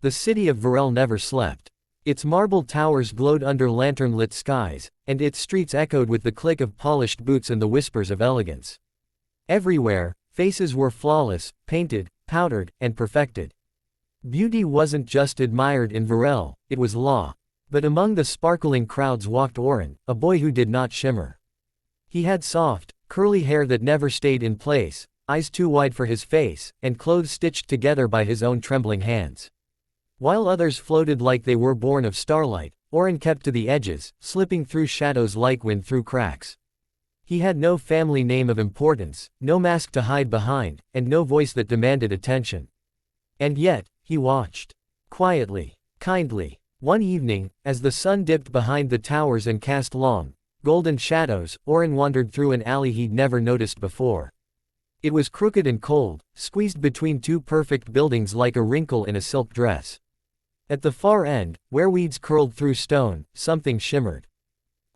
The city of Virelle never slept. Its marble towers glowed under lantern-lit skies, and its streets echoed with the click of polished boots and the whispers of elegance. Everywhere, faces were flawless, painted, powdered, and perfected. Beauty wasn't just admired in Virelle, it was law. But among the sparkling crowds walked Oren, a boy who did not shimmer. He had soft, curly hair that never stayed in place, eyes too wide for his face, and clothes stitched together by his own trembling hands. While others floated like they were born of starlight, Oren kept to the edges, slipping through shadows like wind through cracks. He had no family name of importance, no mask to hide behind, and no voice that demanded attention. And yet, he watched. Quietly, kindly. One evening, as the sun dipped behind the towers and cast long, golden shadows, Oren wandered through an alley he'd never noticed before. It was crooked and cold, squeezed between two perfect buildings like a wrinkle in a silk dress. At the far end, where weeds curled through stone, something shimmered.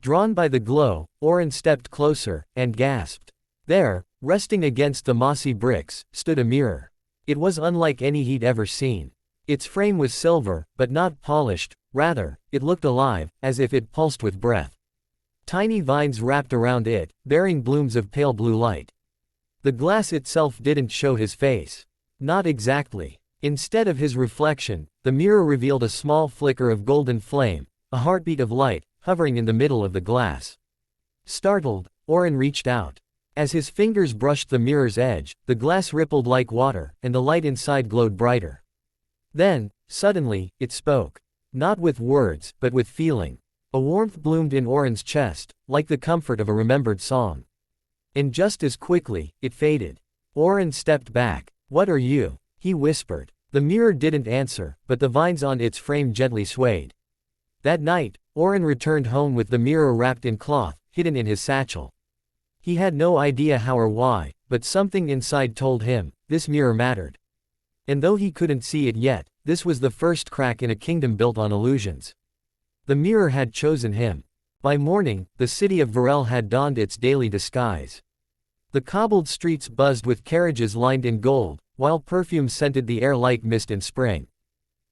Drawn by the glow, Oren stepped closer, and gasped. There, resting against the mossy bricks, stood a mirror. It was unlike any he'd ever seen. Its frame was silver, but not polished, rather, it looked alive, as if it pulsed with breath. Tiny vines wrapped around it, bearing blooms of pale blue light. The glass itself didn't show his face. Not exactly. Instead of his reflection, the mirror revealed a small flicker of golden flame, a heartbeat of light, hovering in the middle of the glass. Startled, Oren reached out. As his fingers brushed the mirror's edge, the glass rippled like water, and the light inside glowed brighter. Then, suddenly, it spoke. Not with words, but with feeling. A warmth bloomed in Oren's chest, like the comfort of a remembered song. And just as quickly, it faded. Oren stepped back. "What are you?" he whispered. The mirror didn't answer, but the vines on its frame gently swayed. That night, Oren returned home with the mirror wrapped in cloth, hidden in his satchel. He had no idea how or why, but something inside told him, this mirror mattered. And though he couldn't see it yet, this was the first crack in a kingdom built on illusions. The mirror had chosen him. By morning, the city of Virelle had donned its daily disguise. The cobbled streets buzzed with carriages lined in gold, while perfume scented the air like mist in spring.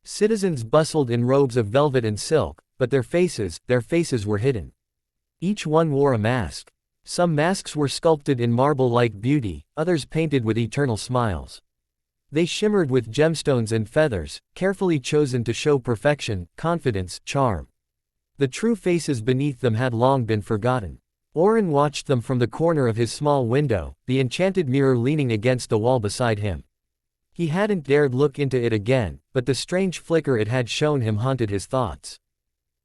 Citizens bustled in robes of velvet and silk, but their faces were hidden. Each one wore a mask. Some masks were sculpted in marble like beauty, others painted with eternal smiles. They shimmered with gemstones and feathers, carefully chosen to show perfection, confidence, charm. The true faces beneath them had long been forgotten. Oren watched them from the corner of his small window, the enchanted mirror leaning against the wall beside him. He hadn't dared look into it again, but the strange flicker it had shown him haunted his thoughts.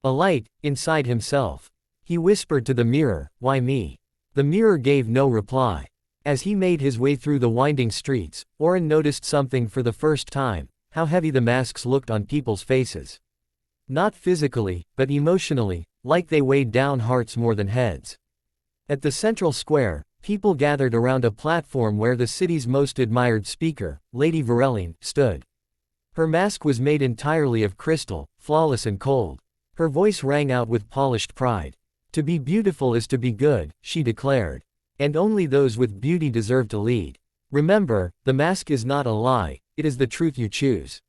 A light, inside himself. He whispered to the mirror, "Why me?" The mirror gave no reply. As he made his way through the winding streets, Oren noticed something for the first time, how heavy the masks looked on people's faces. Not physically, but emotionally, like they weighed down hearts more than heads. At the central square, people gathered around a platform where the city's most admired speaker, Lady Virelle, stood. Her mask was made entirely of crystal, flawless and cold. Her voice rang out with polished pride. "To be beautiful is to be good," she declared. "And only those with beauty deserve to lead. Remember, the mask is not a lie, it is the truth you choose."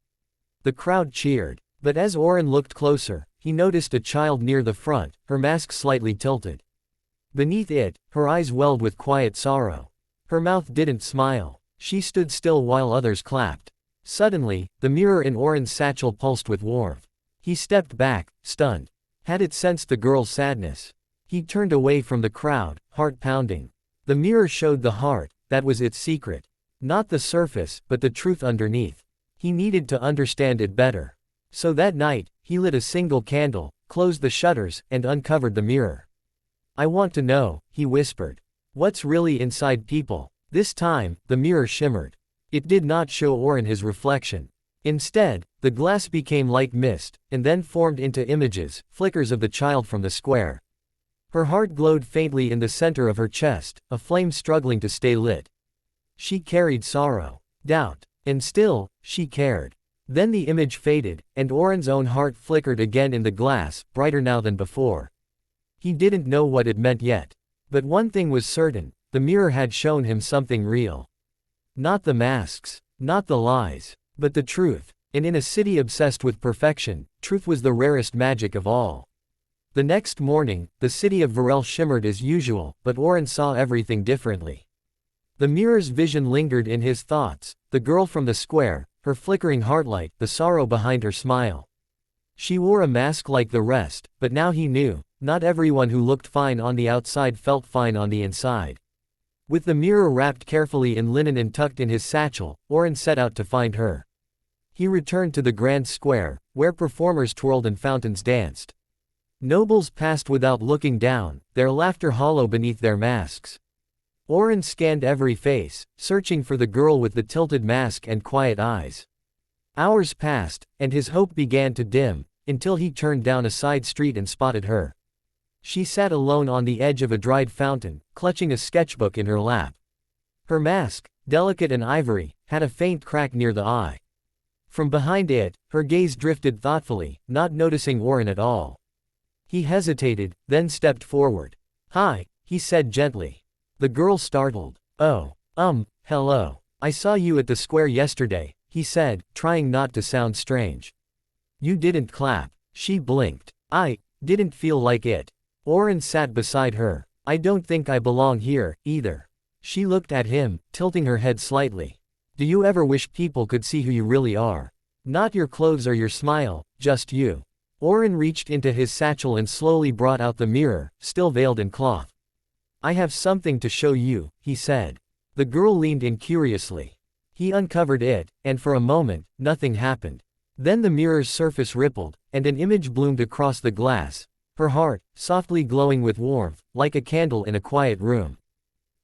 The crowd cheered. But as Oren looked closer, he noticed a child near the front, her mask slightly tilted. Beneath it, her eyes welled with quiet sorrow. Her mouth didn't smile. She stood still while others clapped. Suddenly, the mirror in Oren's satchel pulsed with warmth. He stepped back, stunned. Had it sensed the girl's sadness? He turned away from the crowd, heart pounding. The mirror showed the heart, that was its secret. Not the surface, but the truth underneath. He needed to understand it better. So that night, he lit a single candle, closed the shutters, and uncovered the mirror. "I want to know," he whispered. "What's really inside people?" This time, the mirror shimmered. It did not show Oren his reflection. Instead, the glass became like mist, and then formed into images, flickers of the child from the square. Her heart glowed faintly in the center of her chest, a flame struggling to stay lit. She carried sorrow, doubt, and still, she cared. Then the image faded, and Oren's own heart flickered again in the glass, brighter now than before. He didn't know what it meant yet. But one thing was certain, the mirror had shown him something real. Not the masks, not the lies, but the truth. And in a city obsessed with perfection, truth was the rarest magic of all. The next morning, the city of Virelle shimmered as usual, but Oren saw everything differently. The mirror's vision lingered in his thoughts, the girl from the square, her flickering heartlight, the sorrow behind her smile. She wore a mask like the rest, but now he knew, not everyone who looked fine on the outside felt fine on the inside. With the mirror wrapped carefully in linen and tucked in his satchel, Oren set out to find her. He returned to the grand square, where performers twirled and fountains danced. Nobles passed without looking down, their laughter hollow beneath their masks. Oren scanned every face, searching for the girl with the tilted mask and quiet eyes. Hours passed, and his hope began to dim, until he turned down a side street and spotted her. She sat alone on the edge of a dried fountain, clutching a sketchbook in her lap. Her mask, delicate and ivory, had a faint crack near the eye. From behind it, her gaze drifted thoughtfully, not noticing Oren at all. He hesitated, then stepped forward. "Hi," he said gently. The girl startled. "Oh, hello. I saw you at the square yesterday," he said, trying not to sound strange. "You didn't clap." She blinked. "I didn't feel like it." Oren sat beside her. "I don't think I belong here, either." She looked at him, tilting her head slightly. "Do you ever wish people could see who you really are? Not your clothes or your smile, just you." Oren reached into his satchel and slowly brought out the mirror, still veiled in cloth. "I have something to show you," he said. The girl leaned in curiously. He uncovered it, and for a moment, nothing happened. Then the mirror's surface rippled, and an image bloomed across the glass, her heart, softly glowing with warmth, like a candle in a quiet room.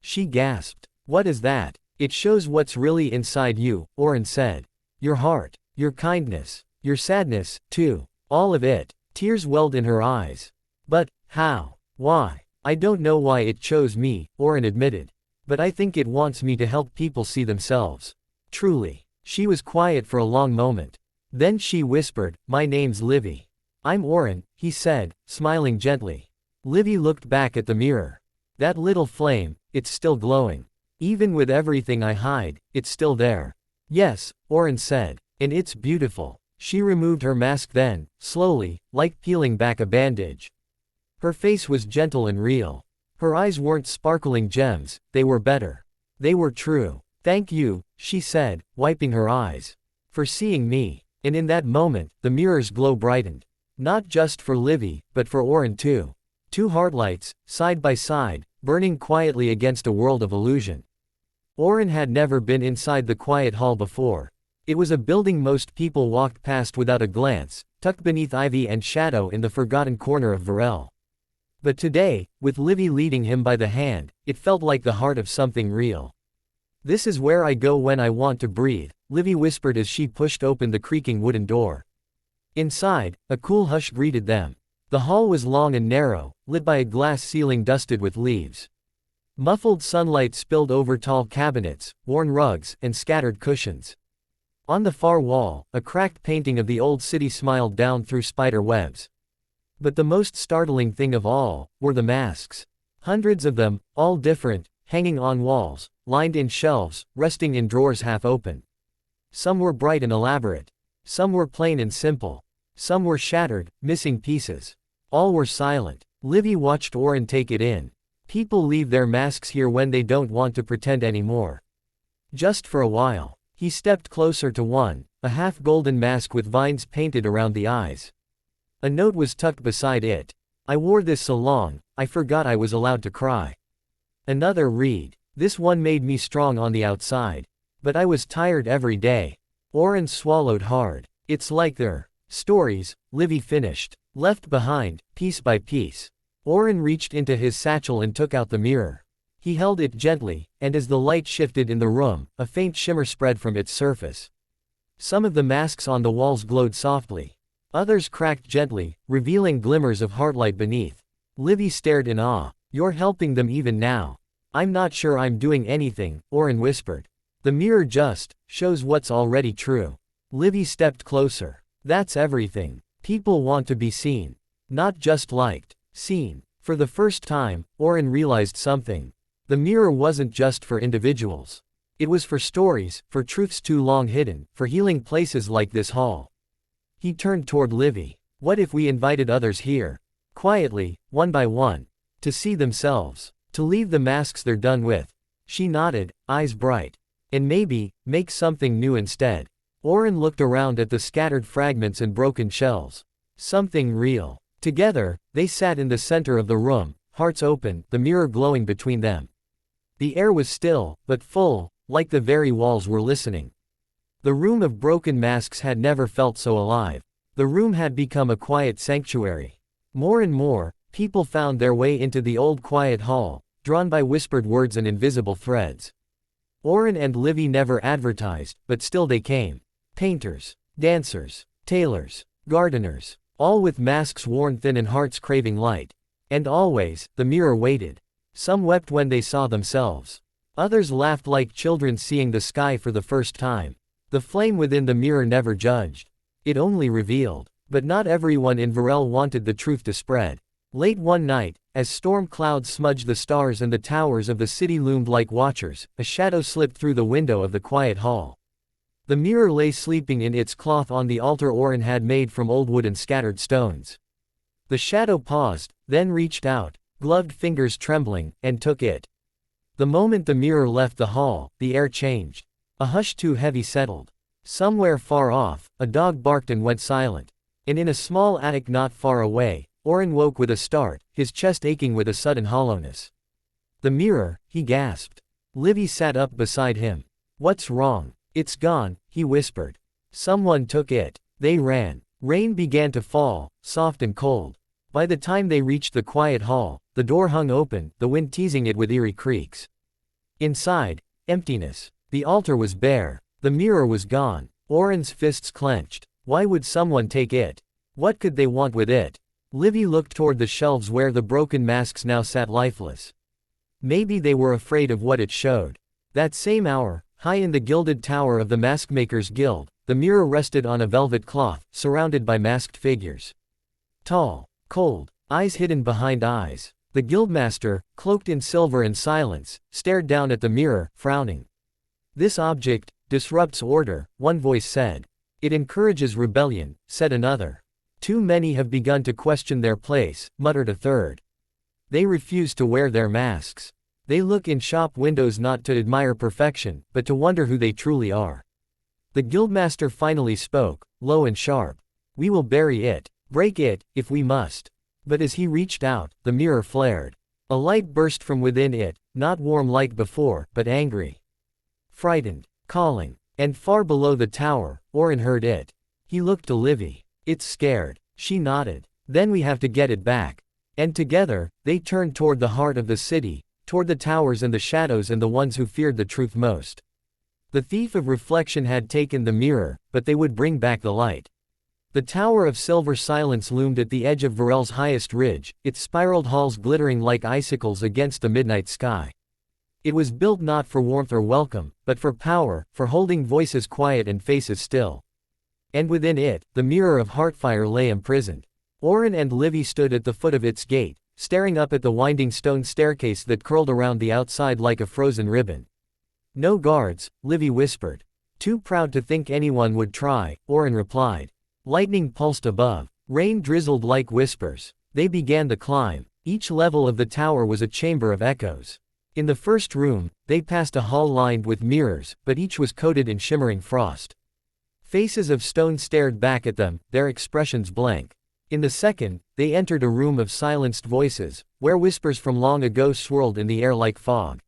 She gasped. "What is that?" "It shows what's really inside you," Oren said. "Your heart, your kindness, your sadness, too. All of it." Tears welled in her eyes. "But, how? Why?" "I don't know why it chose me," Oren admitted. "But I think it wants me to help people see themselves. Truly." She was quiet for a long moment. Then she whispered, "My name's Livy." "I'm Oren," he said, smiling gently. Livy looked back at the mirror. "That little flame, it's still glowing. Even with everything I hide, it's still there." "Yes," Oren said. "And it's beautiful." She removed her mask then, slowly, like peeling back a bandage. Her face was gentle and real. Her eyes weren't sparkling gems, they were better. They were true. "Thank you," she said, wiping her eyes. "For seeing me." And in that moment, the mirror's glow brightened. Not just for Livy, but for Oren too. Two heartlights, side by side, burning quietly against a world of illusion. Oren had never been inside the quiet hall before. It was a building most people walked past without a glance, tucked beneath ivy and shadow in the forgotten corner of Virelle. But today, with Livy leading him by the hand, it felt like the heart of something real. "This is where I go when I want to breathe," Livy whispered as she pushed open the creaking wooden door. Inside, a cool hush greeted them. The hall was long and narrow, lit by a glass ceiling dusted with leaves. Muffled sunlight spilled over tall cabinets, worn rugs, and scattered cushions. On the far wall, a cracked painting of the old city smiled down through spider webs. But the most startling thing of all, were the masks. Hundreds of them, all different, hanging on walls, lined in shelves, resting in drawers half open. Some were bright and elaborate. Some were plain and simple. Some were shattered, missing pieces. All were silent. Livy watched Oren take it in. People leave their masks here when they don't want to pretend anymore. Just for a while. He stepped closer to one, a half-golden mask with vines painted around the eyes. A note was tucked beside it. "I wore this so long, I forgot I was allowed to cry." Another read. "This one made me strong on the outside. But I was tired every day." Oren swallowed hard. "It's like their stories," Livy finished. "Left behind, piece by piece." Oren reached into his satchel and took out the mirror. He held it gently, and as the light shifted in the room, a faint shimmer spread from its surface. Some of the masks on the walls glowed softly. Others cracked gently, revealing glimmers of heartlight beneath. Livy stared in awe. "You're helping them even now." "I'm not sure I'm doing anything," Oren whispered. "The mirror just shows what's already true." Livy stepped closer. "That's everything. People want to be seen. Not just liked. Seen." For the first time, Oren realized something. The mirror wasn't just for individuals. It was for stories, for truths too long hidden, for healing places like this hall. He turned toward Livy. What if we invited others here? Quietly, one by one. To see themselves. To leave the masks they're done with. She nodded, eyes bright. And maybe, make something new instead. Oren looked around at the scattered fragments and broken shells. Something real. Together, they sat in the center of the room, hearts open, the mirror glowing between them. The air was still, but full, like the very walls were listening. The room of broken masks had never felt so alive. The room had become a quiet sanctuary. More and more, people found their way into the old quiet hall, drawn by whispered words and invisible threads. Oren and Livy never advertised, but still they came. Painters, dancers, tailors, gardeners, all with masks worn thin and hearts craving light. And always, the mirror waited. Some wept when they saw themselves. Others laughed like children seeing the sky for the first time. The flame within the mirror never judged. It only revealed. But not everyone in Virelle wanted the truth to spread. Late one night, as storm clouds smudged the stars and the towers of the city loomed like watchers, a shadow slipped through the window of the quiet hall. The mirror lay sleeping in its cloth on the altar Oren had made from old wood and scattered stones. The shadow paused, then reached out, gloved fingers trembling, and took it. The moment the mirror left the hall, the air changed. A hush too heavy settled. Somewhere far off, a dog barked and went silent. And in a small attic not far away, Oren woke with a start, his chest aching with a sudden hollowness. The mirror, he gasped. Livy sat up beside him. What's wrong? It's gone, he whispered. Someone took it. They ran. Rain began to fall, soft and cold. By the time they reached the quiet hall, the door hung open, the wind teasing it with eerie creaks. Inside, emptiness. The altar was bare. The mirror was gone. Oren's fists clenched. Why would someone take it? What could they want with it? Livy looked toward the shelves where the broken masks now sat lifeless. Maybe they were afraid of what it showed. That same hour, high in the gilded tower of the Maskmakers' Guild, the mirror rested on a velvet cloth, surrounded by masked figures. Tall, cold, eyes hidden behind eyes. The guildmaster, cloaked in silver and silence, stared down at the mirror, frowning. This object disrupts order, one voice said. It encourages rebellion, said another. Too many have begun to question their place, muttered a third. They refuse to wear their masks. They look in shop windows not to admire perfection, but to wonder who they truly are. The guildmaster finally spoke, low and sharp. We will bury it, break it, if we must. But as he reached out, the mirror flared. A light burst from within it, not warm like before, but angry. Frightened, calling. And far below the tower, Oren heard it. He looked to Livy. It's scared. She nodded. Then we have to get it back. And together, they turned toward the heart of the city, toward the towers and the shadows and the ones who feared the truth most. The thief of reflection had taken the mirror, but they would bring back the light. The tower of silver silence loomed at the edge of Virelle's highest ridge, its spiraled halls glittering like icicles against the midnight sky. It was built not for warmth or welcome, but for power, for holding voices quiet and faces still. And within it, the mirror of Heartfire lay imprisoned. Oren and Livy stood at the foot of its gate, staring up at the winding stone staircase that curled around the outside like a frozen ribbon. No guards, Livy whispered. Too proud to think anyone would try, Oren replied. Lightning pulsed above. Rain drizzled like whispers. They began the climb. Each level of the tower was a chamber of echoes. In the first room, they passed a hall lined with mirrors, but each was coated in shimmering frost. Faces of stone stared back at them, their expressions blank. In the second, they entered a room of silenced voices, where whispers from long ago swirled in the air like fog.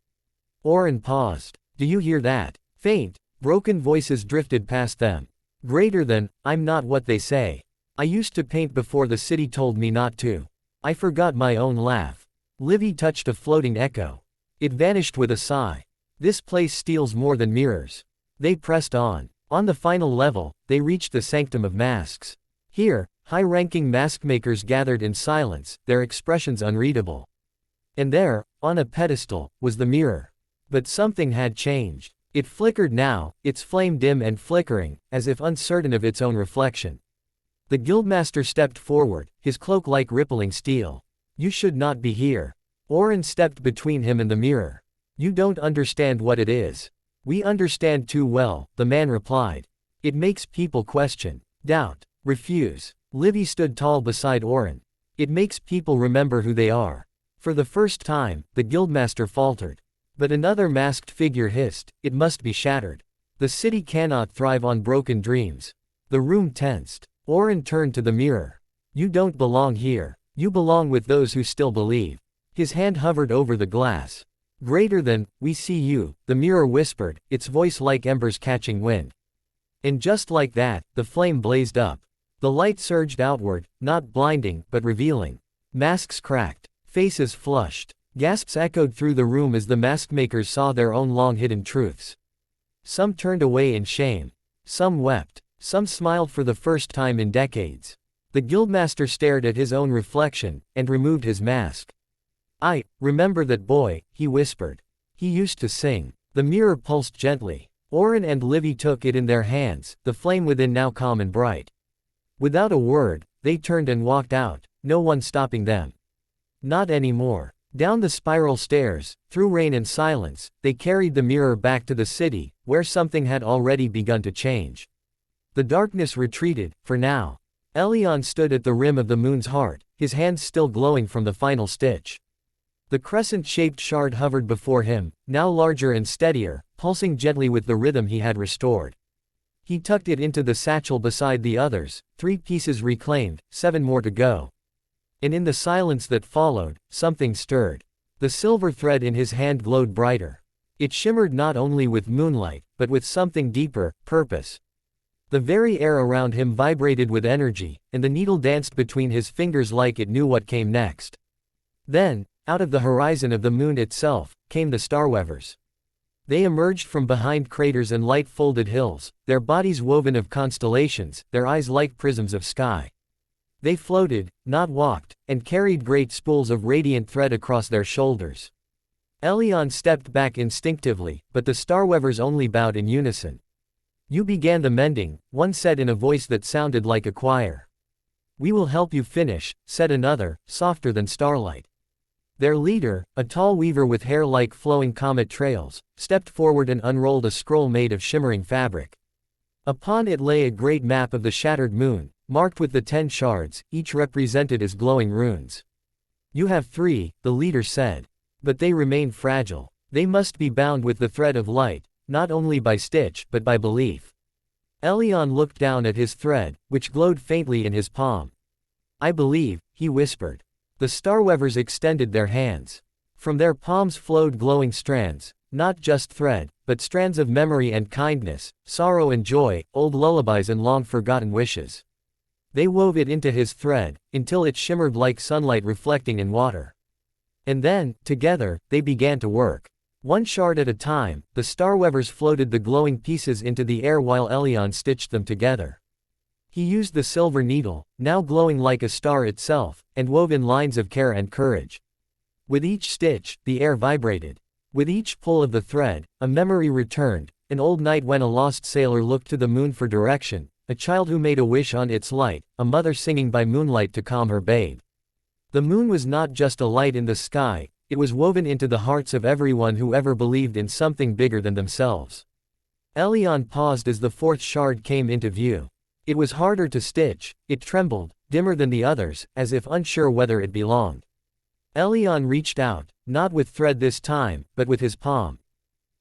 Oren paused. Do you hear that? Faint, broken voices drifted past them. Greater than, I'm not what they say. I used to paint before the city told me not to. I forgot my own laugh. Livy touched a floating echo. It vanished with a sigh. This place steals more than mirrors. They pressed on. On the final level, they reached the sanctum of masks. Here, high-ranking mask-makers gathered in silence, their expressions unreadable. And there, on a pedestal, was the mirror. But something had changed. It flickered now, its flame dim and flickering, as if uncertain of its own reflection. The guildmaster stepped forward, his cloak like rippling steel. You should not be here. Oren stepped between him and the mirror. You don't understand what it is. We understand too well, the man replied. It makes people question, doubt, refuse. Livy stood tall beside Orin. It makes people remember who they are. For the first time, the guildmaster faltered. But another masked figure hissed, it must be shattered. The city cannot thrive on broken dreams. The room tensed. Orin turned to the mirror. You don't belong here. You belong with those who still believe. His hand hovered over the glass. Greater than, we see you, the mirror whispered, its voice like embers catching wind. And just like that, the flame blazed up. The light surged outward, not blinding, but revealing. Masks cracked. Faces flushed. Gasps echoed through the room as the mask makers saw their own long-hidden truths. Some turned away in shame. Some wept. Some smiled for the first time in decades. The guildmaster stared at his own reflection, and removed his mask. I remember that boy, he whispered. He used to sing. The mirror pulsed gently. Orin and Livy took it in their hands, the flame within now calm and bright. Without a word, they turned and walked out, no one stopping them. Not anymore. Down the spiral stairs, through rain and silence, they carried the mirror back to the city, where something had already begun to change. The darkness retreated, for now. Elian stood at the rim of the moon's heart, his hands still glowing from the final stitch. The crescent-shaped shard hovered before him, now larger and steadier, pulsing gently with the rhythm he had restored. He tucked it into the satchel beside the others, 3 pieces reclaimed, 7 more to go. And in the silence that followed, something stirred. The silver thread in his hand glowed brighter. It shimmered not only with moonlight, but with something deeper, purpose. The very air around him vibrated with energy, and the needle danced between his fingers like it knew what came next. Then, out of the horizon of the moon itself, came the starweavers. They emerged from behind craters and light-folded hills, their bodies woven of constellations, their eyes like prisms of sky. They floated, not walked, and carried great spools of radiant thread across their shoulders. Elian stepped back instinctively, but the starweavers only bowed in unison. You began the mending, one said in a voice that sounded like a choir. We will help you finish, said another, softer than starlight. Their leader, a tall weaver with hair like flowing comet trails, stepped forward and unrolled a scroll made of shimmering fabric. Upon it lay a great map of the shattered moon, marked with the 10 shards, each represented as glowing runes. You have 3, the leader said. But they remain fragile. They must be bound with the thread of light, not only by stitch, but by belief. Elian looked down at his thread, which glowed faintly in his palm. I believe, he whispered. The starweavers extended their hands. From their palms flowed glowing strands, not just thread, but strands of memory and kindness, sorrow and joy, old lullabies and long-forgotten wishes. They wove it into his thread, until it shimmered like sunlight reflecting in water. And then, together, they began to work. 1 shard at a time, the starweavers floated the glowing pieces into the air while Elian stitched them together. He used the silver needle, now glowing like a star itself, and wove in lines of care and courage. With each stitch, the air vibrated. With each pull of the thread, a memory returned, an old night when a lost sailor looked to the moon for direction, a child who made a wish on its light, a mother singing by moonlight to calm her babe. The moon was not just a light in the sky, it was woven into the hearts of everyone who ever believed in something bigger than themselves. Elian paused as the 4th shard came into view. It was harder to stitch, it trembled, dimmer than the others, as if unsure whether it belonged. Elian reached out, not with thread this time, but with his palm.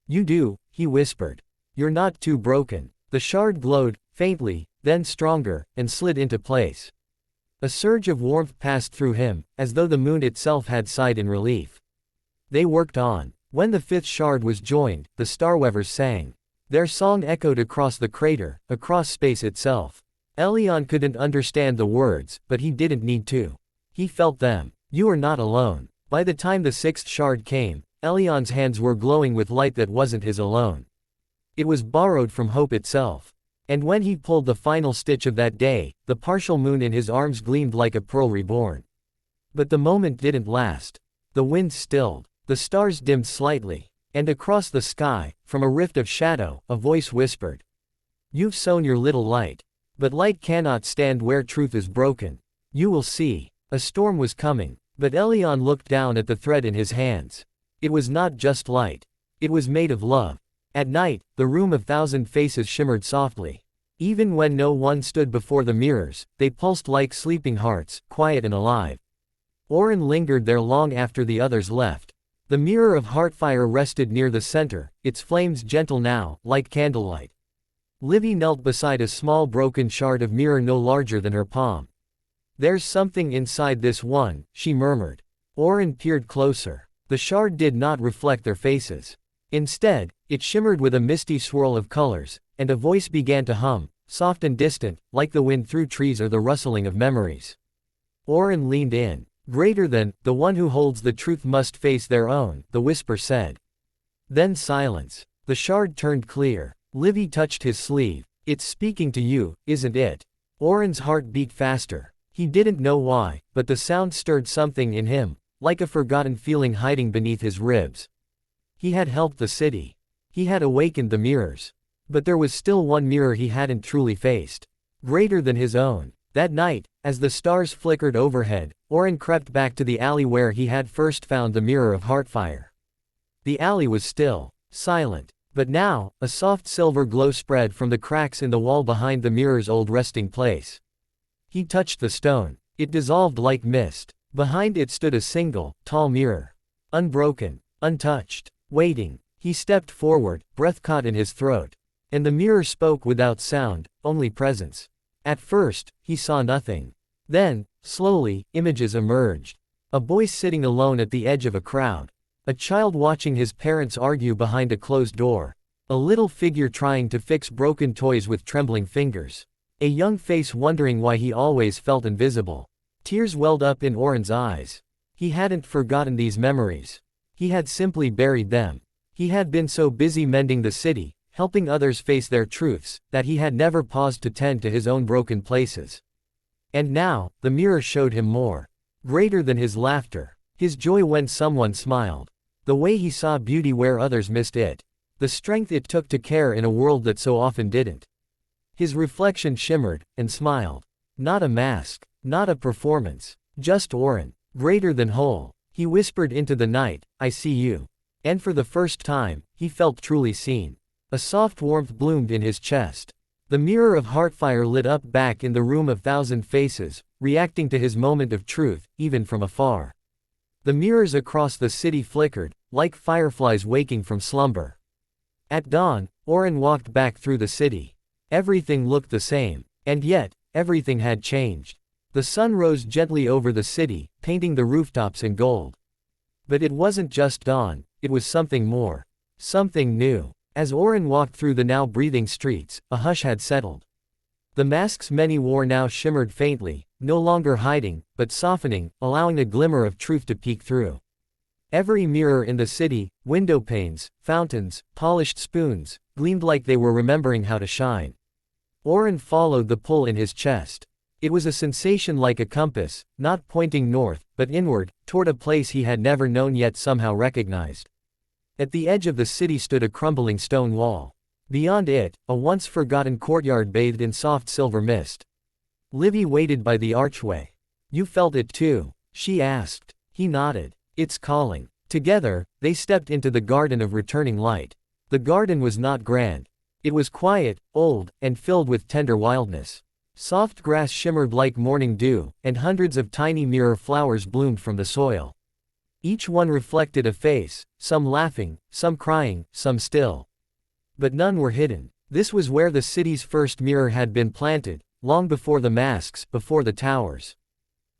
You do, he whispered. You're not too broken. The shard glowed, faintly, then stronger, and slid into place. A surge of warmth passed through him, as though the moon itself had sighed in relief. They worked on. When the 5th shard was joined, the starweavers sang. Their song echoed across the crater, across space itself. Elian couldn't understand the words, but he didn't need to. He felt them. You are not alone. By the time the 6th shard came, Elian's hands were glowing with light that wasn't his alone. It was borrowed from hope itself. And when he pulled the final stitch of that day, the partial moon in his arms gleamed like a pearl reborn. But the moment didn't last. The wind stilled. The stars dimmed slightly. And across the sky, from a rift of shadow, a voice whispered. You've sown your little light. But light cannot stand where truth is broken. You will see. A storm was coming, but Elian looked down at the thread in his hands. It was not just light. It was made of love. At night, the room of thousand faces shimmered softly. Even when no one stood before the mirrors, they pulsed like sleeping hearts, quiet and alive. Oren lingered there long after the others left. The mirror of heartfire rested near the center, its flames gentle now, like candlelight. Livy knelt beside a small broken shard of mirror no larger than her palm. "There's something inside this one," she murmured. Oren peered closer. The shard did not reflect their faces. Instead, it shimmered with a misty swirl of colors, and a voice began to hum, soft and distant, like the wind through trees or the rustling of memories. Oren leaned in. "Greater than, the one who holds the truth must face their own," the whisper said. Then silence. The shard turned clear. Livy touched his sleeve. "It's speaking to you, isn't it?" Oren's heart beat faster. He didn't know why, but the sound stirred something in him, like a forgotten feeling hiding beneath his ribs. He had helped the city. He had awakened the mirrors. But there was still one mirror he hadn't truly faced. Greater than his own. That night, as the stars flickered overhead, Oren crept back to the alley where he had first found the mirror of heartfire. The alley was still, silent. But now, a soft silver glow spread from the cracks in the wall behind the mirror's old resting place. He touched the stone. It dissolved like mist. Behind it stood a single, tall mirror. Unbroken, untouched, waiting. He stepped forward, breath caught in his throat. And the mirror spoke without sound, only presence. At first, he saw nothing. Then, slowly, images emerged. A boy sitting alone at the edge of a crowd. A child watching his parents argue behind a closed door. A little figure trying to fix broken toys with trembling fingers. A young face wondering why he always felt invisible. Tears welled up in Oren's eyes. He hadn't forgotten these memories. He had simply buried them. He had been so busy mending the city, helping others face their truths, that he had never paused to tend to his own broken places. And now, the mirror showed him more. Greater than his laughter. His joy when someone smiled. The way he saw beauty where others missed it. The strength it took to care in a world that so often didn't. His reflection shimmered, and smiled. Not a mask. Not a performance. Just Oren. Greater than whole. He whispered into the night, "I see you." And for the first time, he felt truly seen. A soft warmth bloomed in his chest. The mirror of heartfire lit up back in the room of thousand faces, reacting to his moment of truth, even from afar. The mirrors across the city flickered, like fireflies waking from slumber. At dawn, Oren walked back through the city. Everything looked the same. And yet, everything had changed. The sun rose gently over the city, painting the rooftops in gold. But it wasn't just dawn, it was something more. Something new. As Oren walked through the now breathing streets, a hush had settled. The masks many wore now shimmered faintly, no longer hiding, but softening, allowing a glimmer of truth to peek through. Every mirror in the city, window panes, fountains, polished spoons, gleamed like they were remembering how to shine. Oren followed the pull in his chest. It was a sensation like a compass, not pointing north, but inward, toward a place he had never known yet somehow recognized. At the edge of the city stood a crumbling stone wall. Beyond it, a once forgotten courtyard bathed in soft silver mist. Livy waited by the archway. "You felt it too?" she asked. He nodded. "It's calling." Together, they stepped into the garden of returning light. The garden was not grand. It was quiet, old, and filled with tender wildness. Soft grass shimmered like morning dew, and hundreds of tiny mirror flowers bloomed from the soil. Each one reflected a face, some laughing, some crying, some still. But none were hidden. This was where the city's first mirror had been planted, long before the masks, before the towers.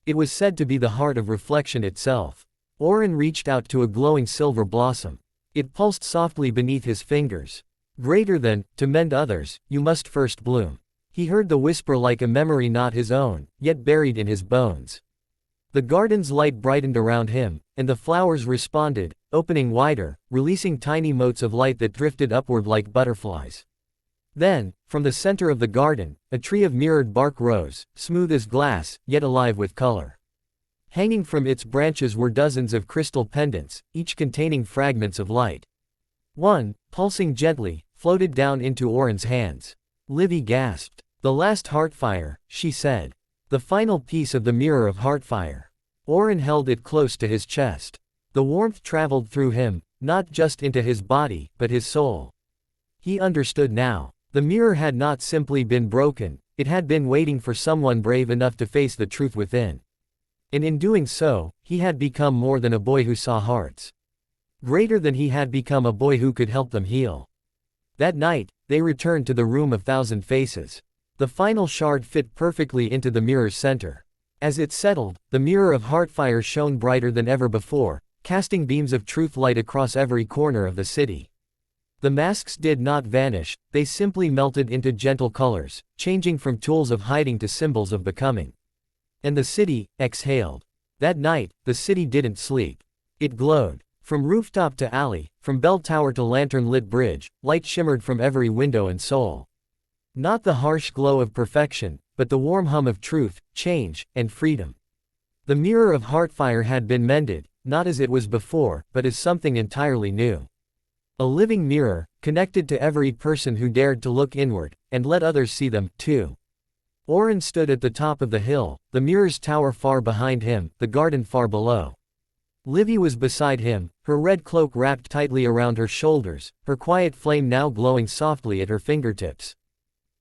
It was said to be the heart of reflection itself. Oren reached out to a glowing silver blossom. It pulsed softly beneath his fingers. "Greater than, to mend others, you must first bloom." He heard the whisper like a memory not his own, yet buried in his bones. The garden's light brightened around him, and the flowers responded, opening wider, releasing tiny motes of light that drifted upward like butterflies. Then, from the center of the garden, a tree of mirrored bark rose, smooth as glass, yet alive with color. Hanging from its branches were dozens of crystal pendants, each containing fragments of light. One, pulsing gently, floated down into Oren's hands. Livy gasped. "The last heartfire," she said. "The final piece of the mirror of heartfire." Oren held it close to his chest. The warmth traveled through him, not just into his body, but his soul. He understood now. The mirror had not simply been broken, it had been waiting for someone brave enough to face the truth within. And in doing so, he had become more than a boy who saw hearts. Greater than he had become a boy who could help them heal. That night, they returned to the room of thousand faces. The final shard fit perfectly into the mirror's center. As it settled, the mirror of Heartfire shone brighter than ever before, casting beams of truth light across every corner of the city. The masks did not vanish, they simply melted into gentle colors, changing from tools of hiding to symbols of becoming. And the city exhaled. That night, the city didn't sleep. It glowed. From rooftop to alley, from bell tower to lantern-lit bridge, light shimmered from every window and soul. Not the harsh glow of perfection, but the warm hum of truth, change, and freedom. The mirror of Heartfire had been mended, not as it was before, but as something entirely new. A living mirror, connected to every person who dared to look inward, and let others see them, too. Oren stood at the top of the hill, the mirror's tower far behind him, the garden far below. Livy was beside him, her red cloak wrapped tightly around her shoulders, her quiet flame now glowing softly at her fingertips.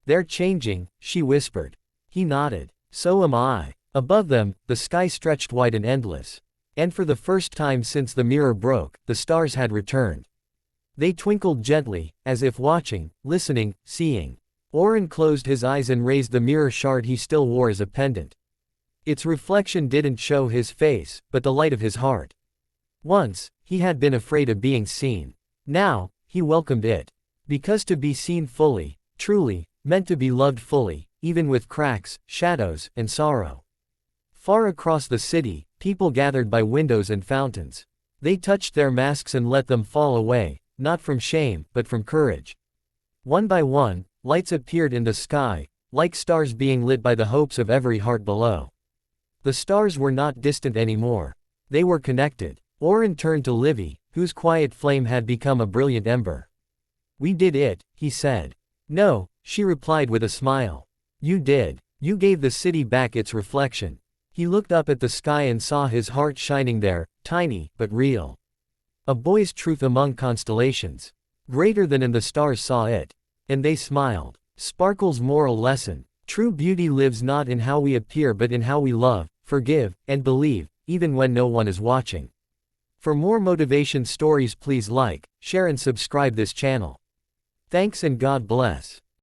"They're changing," she whispered. He nodded. "So am I." Above them, the sky stretched wide and endless. And for the first time since the mirror broke, the stars had returned. They twinkled gently, as if watching, listening, seeing. Oren closed his eyes and raised the mirror shard he still wore as a pendant. Its reflection didn't show his face, but the light of his heart. Once, he had been afraid of being seen. Now, he welcomed it. Because to be seen fully, truly, meant to be loved fully, even with cracks, shadows, and sorrow. Far across the city, people gathered by windows and fountains. They touched their masks and let them fall away, not from shame, but from courage. One by one, lights appeared in the sky, like stars being lit by the hopes of every heart below. The stars were not distant anymore. They were connected. Oren turned to Livy, whose quiet flame had become a brilliant ember. "We did it," he said. "No," she replied with a smile. "You did. You gave the city back its reflection." He looked up at the sky and saw his heart shining there, tiny, but real. A boy's truth among constellations. Greater than in the stars saw it. And they smiled. Sparkle's moral lesson. True beauty lives not in how we appear but in how we love, forgive, and believe, even when no one is watching. For more motivation stories, please like, share and subscribe this channel. Thanks and God bless.